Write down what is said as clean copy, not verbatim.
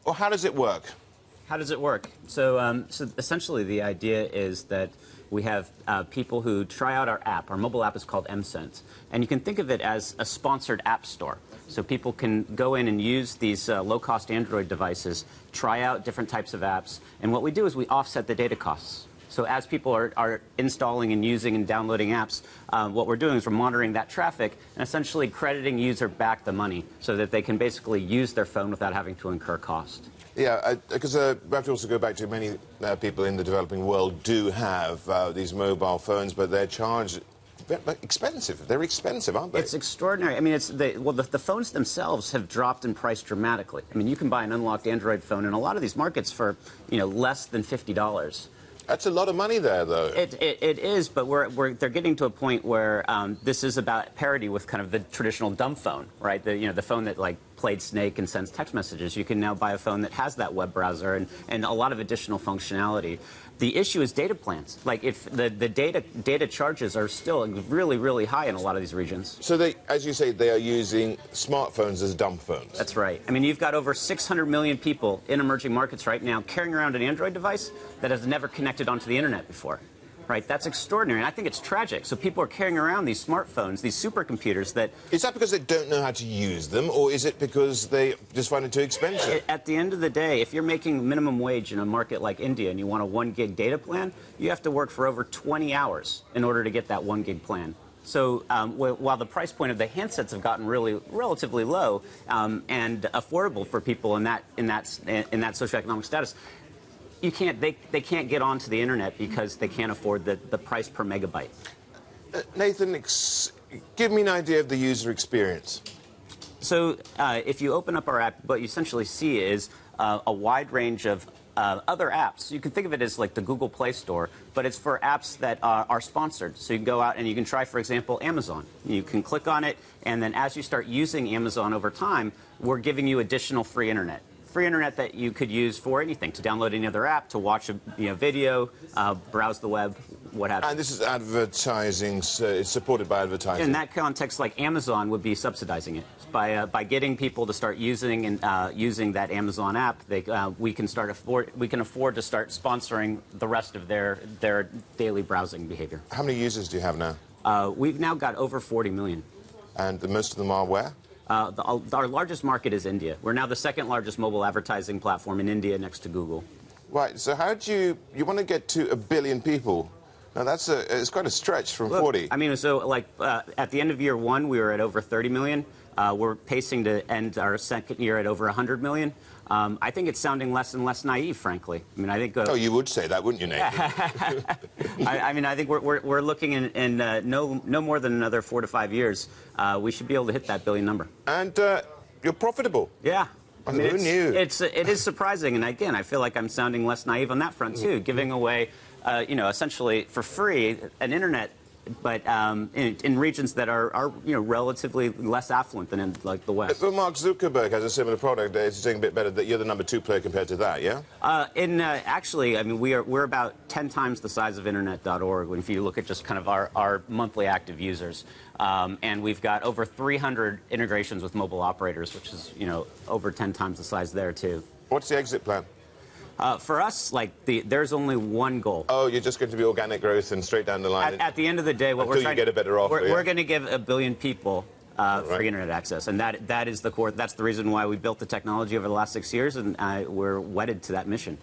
Or how does it work? How does it work? So essentially, the idea is that we have people who try out our app. Our mobile app is called MSense. And you can think of it as a sponsored app store. So people can go in and use these low-cost Android devices, try out different types of apps. And what we do is we offset the data costs. So as people are installing and using and downloading apps, what we're doing is we're monitoring that traffic and essentially crediting user back the money so that they can basically use their phone without having to incur cost. Yeah, because we have to also go back to many people in the developing world do have these mobile phones, but they're charged expensive. They're expensive, aren't they? It's extraordinary. I mean, the phones themselves have dropped in price dramatically. I mean, you can buy an unlocked Android phone in a lot of these markets for, less than $50. That's a lot of money there, though. It is, but they're getting to a point where this is about parity with kind of the traditional dumb phone, right? The phone that played Snake and sends text messages. You can now buy a phone that has that web browser and a lot of additional functionality. The issue is data plans. Like if the data charges are still really, really high in a lot of these regions. So they, as you say, they are using smartphones as dumb phones. That's right. I mean, you've got over 600 million people in emerging markets right now carrying around an Android device that has never connected onto the internet before. Right? That's extraordinary, and I think it's tragic. So people are carrying around these smartphones, these supercomputers that... Is that because they don't know how to use them, or is it because they just find it too expensive? At the end of the day, if you're making minimum wage in a market like India and you want a 1 gig data plan, you have to work for over 20 hours in order to get that 1 gig plan. So while the price point of the handsets have gotten relatively low and affordable for people in that socioeconomic status, they can't get onto the internet because they can't afford the price per megabyte. Nathan, give me an idea of the user experience. So if you open up our app, what you essentially see is a wide range of other apps. You can think of it as like the Google Play Store, but it's for apps that are sponsored. So you can go out and you can try, for example, Amazon. You can click on it, and then as you start using Amazon over time, we're giving you additional free internet. Free internet that you could use for anything, to download any other app, to watch a video, browse the web, what have you. And this is advertising, so it's supported by advertising. In that context, like Amazon would be subsidizing it by getting people to start using and using that Amazon app. We can afford to start sponsoring the rest of their daily browsing behavior. How many users do you have now? We've now got over 40 million. And most of them are where? Our largest market is India. We're now the second largest mobile advertising platform in India, next to Google. Right. So how do you want to get to 1 billion people? Now it's quite a stretch from 40. I mean, so at the end of year 1, we were at over 30 million. We're pacing to end our second year at over 100 million. I think it's sounding less and less naive, frankly. I mean, I think. Oh, you would say that, wouldn't you, Nathan? I mean, I think we're looking in no more than another 4 to 5 years. We should be able to hit that billion number. And you're profitable. Yeah. I mean, who knew? It is surprising, and again, I feel like I'm sounding less naive on that front too, giving away, essentially for free an internet. But in regions that are relatively less affluent than in the West. But Mark Zuckerberg has a similar product. It's doing a bit better. That you're the number 2 player compared to that, yeah? Actually, I mean, we're about 10 times the size of Internet.org if you look at just kind of our monthly active users, and we've got over 300 integrations with mobile operators, which is over 10 times the size there too. What's the exit plan? For us, there's only one goal. Oh, you're just going to be organic growth and straight down the line. At the end of the day, what we're trying to get a better offer. We're going to give 1 billion people free internet access, and that is the core. That's the reason why we built the technology over the last 6 years, and we're wedded to that mission.